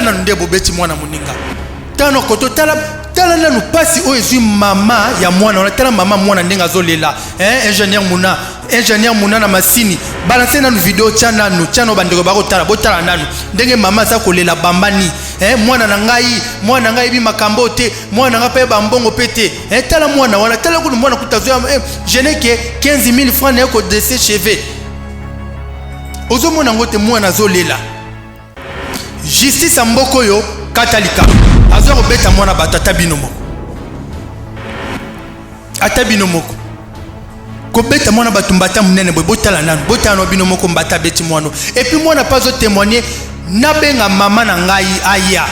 tala nanu nde bobeti mwana moninga tano koto tala nanu pasi o ezui mama ya mwana ona tala mama mwana ndenga zolela ingénieur muna na masini balance nanu video chano bandeko bako tala botala nanu ndenge mama za kolela bambani mwana na ngai bi makambo te mwana nga pe bambongo pete tala mwana wana tala kuno mwana kutazoya je n'ai que 15 000 francs na ko décès chevet ozo mona ngote mwana zolela justice mboko yo katalika azo robeta mwana batata bino moko ko beta mwana batumbata munene boy botala nanu botala bino moko mbata beti mwana et puis mwana pas zo témoigner na benga mama na ngai aya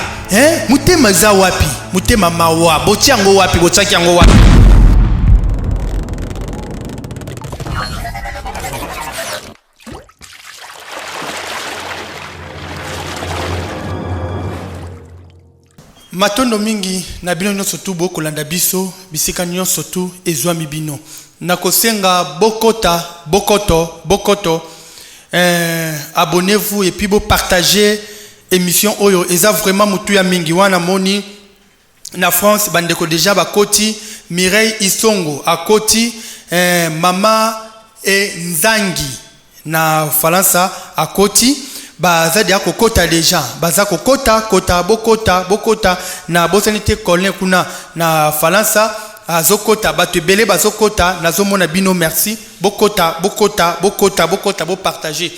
mutema za wapi mutema mawa botiango wapi botsaki yango wapi matondo mingi na bino nyonso tu bokolanda biso bisika nyonso tu ezwami bino nakosenga bokoto abonnez-vous et puis bo partager émission oyo eza vraiment mutu ya mingi wana moni na France bandeko déjà bakoti Mireille Isongo akoti mama Nzangi na Faransa akoti bazadi ya kokota déjà baza kokota bokota na bosanité Colin kuna na Faransa azokota bato belé bazokota nazomona bino merci bokota bo partager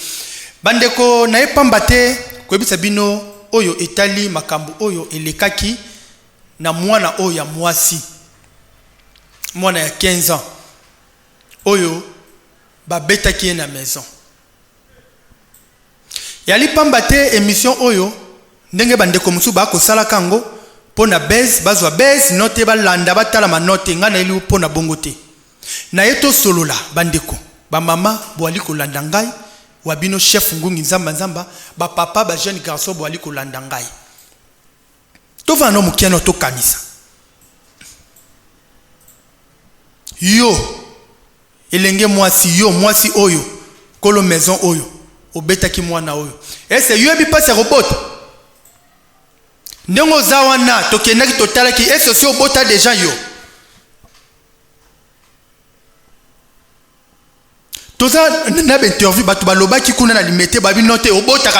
bandeko na epambate koyebisa bino oyo etali makambo oyo elekaki na mwana oyo ya mwasi mwana ya 15 ans oyo babetaki na maison yali pambate émission oyo ndenge bandeko musu ba ko sala kango pona base bazwa base note balanda batala manote ngana ili pona bongote na yeto solola bandeko ba mama boali ko landa ngai wabino chef ngungi nzamba ba papa ba jeune garçon boali ko landa ngai to vano mukiano to kanisa yo elenge mwasi oyo kolo maison oyo obetaki mwana oyo ese yo bi passe robot ndongo zawana tokendaki totalaki ese si obota déjà yo toza na interview batu balobaki kuna na limete babi note obota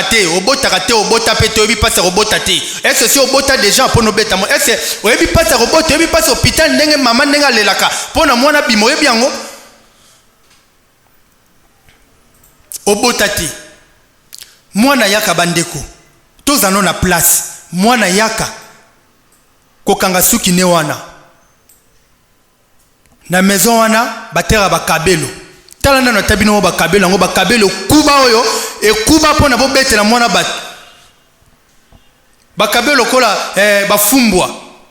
pete obi passe robota te ese si obota déjà pono beta mo ese obi passe robot obi passe hôpital ndenge mama ndenga lelaka pona mwana bimo yebi yango obota te mwana yaka bandeko tozano na place mwana yaka kokanga suki ne wana na maison wana batera bakabelo talanda na tabino bakabelo ngo bakabelo kuba oyo ekuba pona bobetela mwana bakabelo kola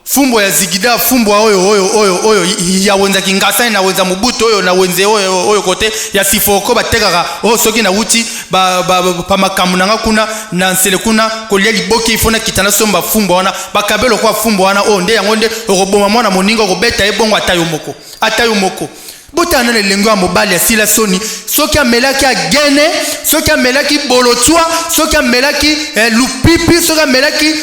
fumbo ya zigida fumbo oyo ya wenza kingasa na wenza mubuto oyo na wenze oyo kote ya sifoko batekaka soki na wuti pa makamu nanga kuna na nsele kuna kolia liboki ifona kitana somba fumbo wana bakabelo kwa fumbo wana nde yango nde roboma mwana moninga kobeta ebongo atayo moko botana le lengo ya mobali ya sila soni soki amelaki agene soki amelaki bolotwa soki amelaki lupipi soki amelaki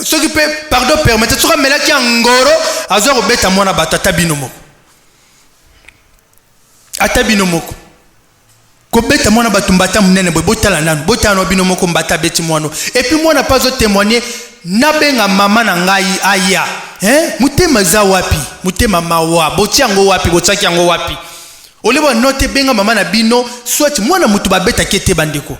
soki pe pardon permettez soki amelaki angoro azo kobeta mwana bato ata bino moko kobeta mwana bato mbata munene boy botala nanu botala bino moko mbata beti mwana et puis mwana pas témoigner na benga mama na ngai aya mutema za wapi mutema mawa botiango wapi botsaki yango wapi oleba note benga mama na bino soit mwana mutu babeta kete bandeko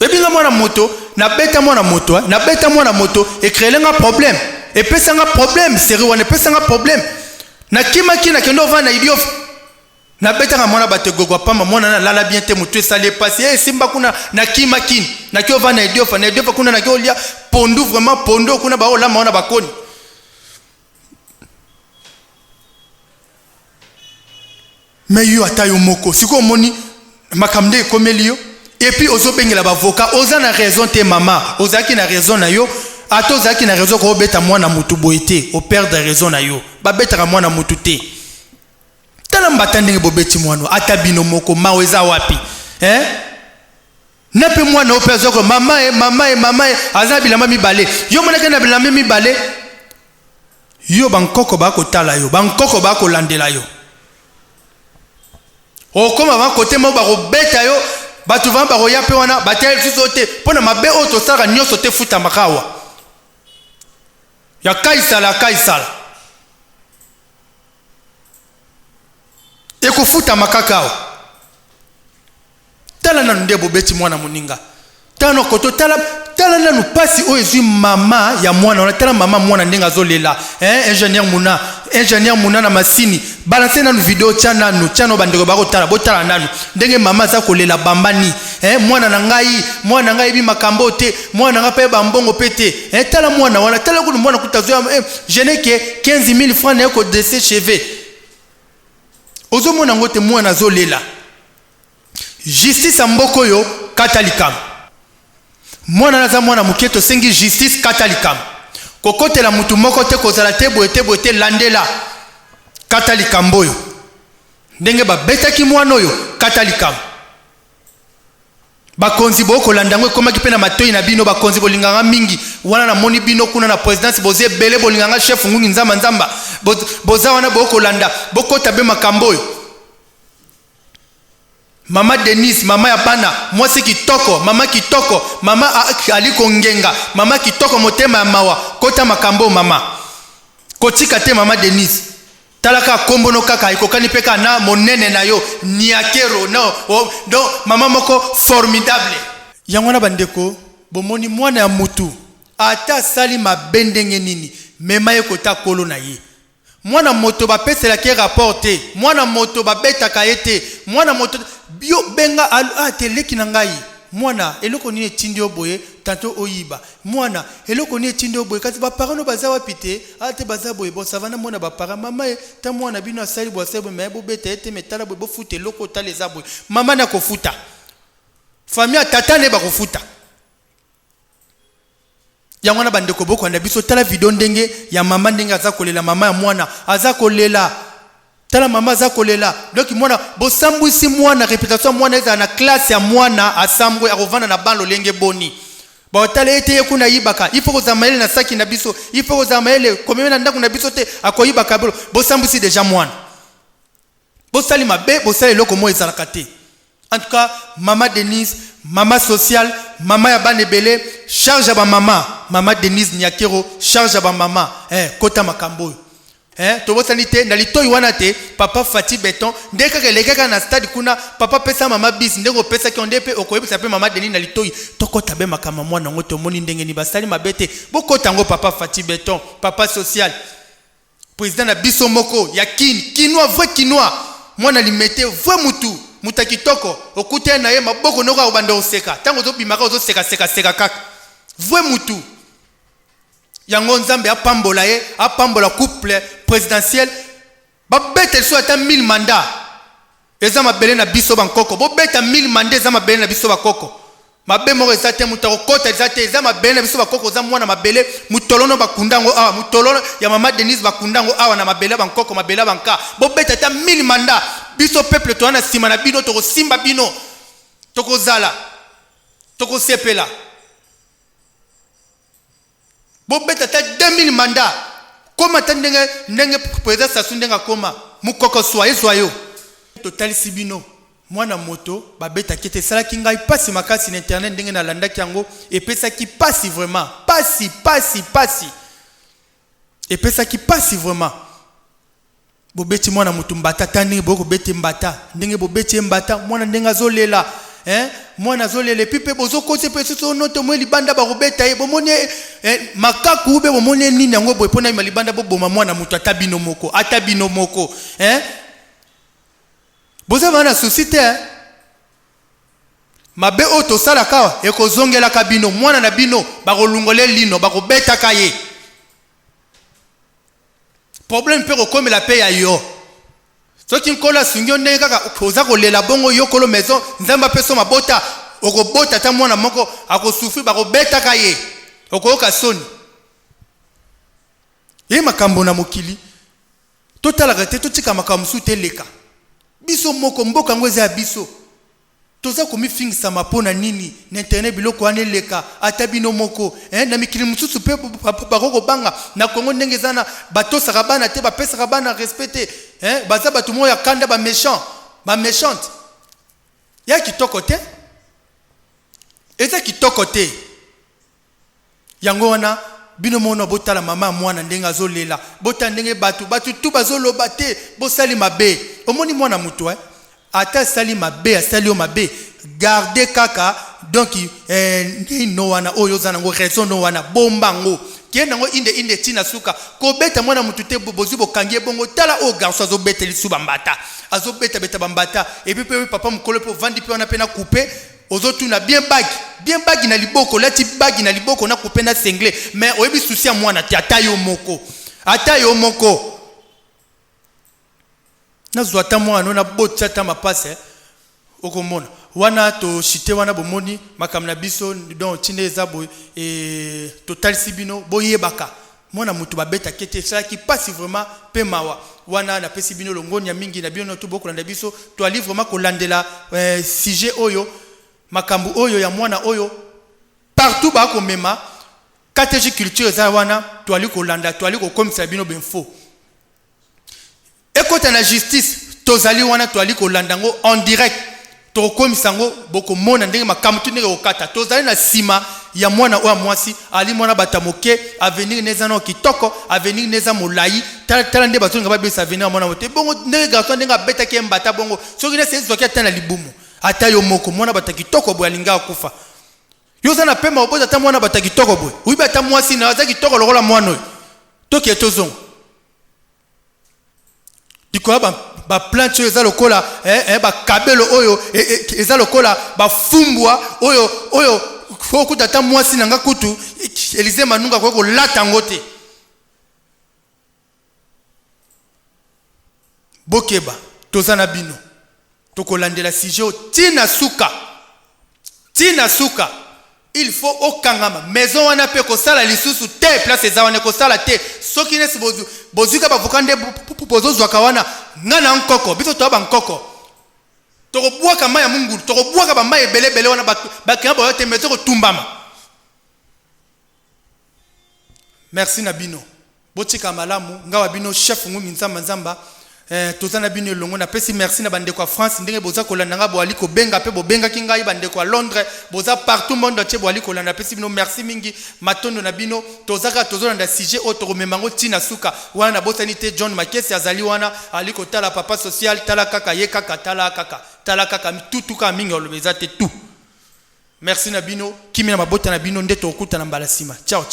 benga mwana moto na beta mwana moto ekrelenga problème epesanga problème sérieux wana epesanga problème na kimaki na kendo vana idio na beta mwana bategogwa pamba mwana na lala bien te mutu esale passer simba kuna na kimaki na kio vana idio kuna na kio lia pondu vraiment pondo kuna ba ola maona bakoni mais yo atayo moko siko moni makamde komelio et puis ozo bengela ba avocat oza na raison te mama ozaki na raison na yo ato ozaki na raison ko beta mwana mutu boité au perdre raison na yo ba beta mwana mutu te tala mbata ndenge bobeti mwana ata bino moko maweza wapi Nape mwana opezoko mama e aza bilamba mibale. Yo monaka na bilamba mibale. Yo bankoko bako tala yo, bankoko bako landela yo. Okoma ba kote mo ba robeta yo, batu va ba roya pe wana batel susote. Pona mabe oto sara nyoso te futa makawa. Ya kaisala. Eko futa makakao. Tala na ndebo beti mwana muninga. Tano koto tala na nupasi o ezu mama ya mwana. Ona tala mama mwana ndenga zolela. Ingénieur muna na masini. Balance na nu video chano bandeko bako tala. Botala nanu. Ndenge mama za kolela bambani. Mwana na ngai bi makambo te. Mwana nga pe bambongo pete. Tala mwana wana. Tala kunu mwana kutazoya. Je n'ai que 15 000 francs na yoko dese cheve. Ozo mwana ngote mwana zolela. Justice amboko yo katalikam. Mwana naza mwana muketo sengi justice katalikam. Kokote la mutu moko te kozala te boete landela katalikambo yo. Ndenge ba betaki mwana yo katalikam. Bakonzi boko landangwe koma kipena matoi na bino bakonzi bolinganga mingi wana na moni bino kuna na presidence boze bele bolinganga chef ngungi nzamba boza wana boko landa boko tabe makambo yo. Mama Denise, mama ya bana, mwasi kitoko, mama aliko ngenga, mama kitoko motema ya mawa, kota makambo mama. Kotika te mama Denise. Talaka kombo no kaka, ikokani peka na monene na yo, niakero, no, do mama moko formidable. Yangwana bandeko, bomoni mwana ya mutu, ata sali mabendenge nini, mema ye kota kolo na ye. Mwana moto ba pese la ke rapporte, mwana moto ba beta kaete, mwana moto bio benga teleki na ngai. Mwana eloko ni etindi oboye tanto oyiba. Mwana eloko ni etindi oboye kasi ba parano baza wapite, ate baza boye bo savana mwana ba para mama ta mwana bino asali bo sebo me bo beta ete metala bo fute loko taleza boye. Mama na kofuta. Famille tata ne ba kofuta. Yangwana bandeko boko anda biso tala video ndenge ya mama ndenge azakolela mama ya mwana azakolela tala mama azakolela donc mwana bosambwisi mwana réputation mwana eza na classe ya mwana asambwe akovana na balo lenge boni ba tala ete yekuna yibaka ifo kozamaele na saki na biso ifo kozamaele komemena ndaku na biso te akoyibaka bolo bosambwisi déjà mwana bosali mabe bosali loko mo ezalaka te. En tout cas, maman Denise, maman sociale, maman ya banebele, charge à maman Denise Niakero, charge à maman, kota makambo. Tobo sanite, na lito iwana te, papa Fati Beton, ndeka keleka na stade kuna, papa pesa mama bis, ndeko pesa ki ondepe, okoyebi sape maman Denise na lito i, toko tabe makama mwana ngoto moni ndenge ni basali mabete, boko tango papa Fati Beton, papa social, président na biso moko, ya kinwa, vrai kinwa, mwana limete, vrai mutu. Mutakitoko okute na ye maboko noka obanda oseka tango zo bimaka zo seka kaka vwe mutu yango nzambe apambola couple présidentiel ba bete so ata 1000 mandats eza mabele na biso bankoko bo beta 1000 mandats eza mabele na biso bakoko mabe moko eza te mutako kota eza mabele na biso bakoko za mwana mabele mutolono bakundango awa mutolono ya mama Denise bakundango awa na mabele bankoko mabele banka bo beta ata 1000 mandats biso peuple to wana sima na bino toko simba bino toko zala toko sepela bo beta ata 2000 mandats koma tandenge président Sassou ndenga koma mukoko soyo total sibino mwana moto babeta kete sala kingai pasi makasi na internet ndenge na landa kyango epesa ki pasi vraiment pasi epesa ki pasi vraiment bobeti mwana mutu mbata tani boko beti mbata ndenge bobeti mbata mwana ndenga zolela mwana zolela pipe bozo kose pesi so noto mwe libanda ba robeta e bomoni makaku ube bomoni nini yango boye pona libanda boboma mwana mutu atabino moko boza bana société mabe oto sala kawa ekozongela kabino mwana na bino bakolungole lino bakobeta kaye problème pe kokomela pe ya yo soki nkola sungio ndenge kaka koza kolela bongo yo kolo maison nzamba peso mabota okobota ta mwana moko akosufri bakobeta kaye okoyoka soni ye makambo na mokili totala te totika makambo su teleka biso moko mboka ngweza ya biso toza komi fingisa mapona nini na internet biloko ane leka atabino moko na mikili mususu pe bakoko banga na Kongo ndenge zana batosaka bana te bapesaka bana respecté baza batu moya kanda ba méchante ya kitoko te eza kitoko te yango wana bino mono botala mama mwana ndenge azolela bota ndenge batu tu bazoloba te bosali mabe omoni mwana mutu ata sali mabe asali o mabe garder kaka donc no wana oyo zana ngo raison no wana bombango kienda ngo inde tina suka ko beta mwana mutu te bozu bokangie bongo tala o garçon azobeta lisu bambata azobeta beta bambata et puis papa mukolo po vandi pe wana pena couper ozotuna bien bagi na liboko lati bagi na liboko na couper na sengle mais oyebi souci ya mwana te ata yo moko na zwata mwana na botsa ta mapase okomona wana to shite wana bomoni makamna biso donc tinde ezabo total sibino boyebaka mwana mutu babeta kete ça qui passe vraiment pe mawa wana na pesi bino longoni ya mingi na bino to bokolanda biso to ali vraiment kolandela sujet oyo makambu oyo ya mwana oyo partout ba ko mema stratégie culture za wana to ali kolanda to ali kokomisa bino benfo ekota na justice tozali wana to ali kolandango en direct to komisango boko mona ndenge makambu ndenge okata tozali na sima ya mwana oya mwasi ali mwana batamoke avenir neza no kitoko avenir neza molai tala nde batonga babesa avenir mwana mote bongo ndenge garçon ndenge beta ke mbata bongo soki na sezi zokia tana libumu ata yo moko mwana batakitoko boya linga kufa yo zana pema oboza ta mwana batakitoko boya uiba ta mwasi na waza kitoko lokola mwana oyo toki etozongo dikola ba planche eza lokola ba kabelo oyo eza lokola ba fumbwa oyo okuta ta mwasi nanga kutu Elize Manunga ko lata ngote bokeba tozana bino tokolandela sujet tina suka il faut okangama maison wana pe ko sala lisusu te place eza wana ko sala te soki nesi bozuka bavukande bozo kawana ngana nkoko biso to ba nkoko toko bwaka maya mungu toko bwaka ba maya belebele wana bakina ba te mezo ko tumbama. Merci na bino botika malamu ngawa bino chef ngumi nzamba tozana bino longo na pesi merci na bande kwa France ndenge boza kolanda nga bo ali ko benga pe bo benga kingai bande kwa Londres boza partout monde entier bo ali kolanda pesi bino merci mingi matondo na bino tozaka tozolanda sujet auto memango tina suka wana botani te John Makesi azali wana ali ko tala papa social tala kaka ye kaka tala kaka tutuka mingi olobeza te tout. Merci na bino kimi na mabota na bino nde tokuta na mbala sima ciao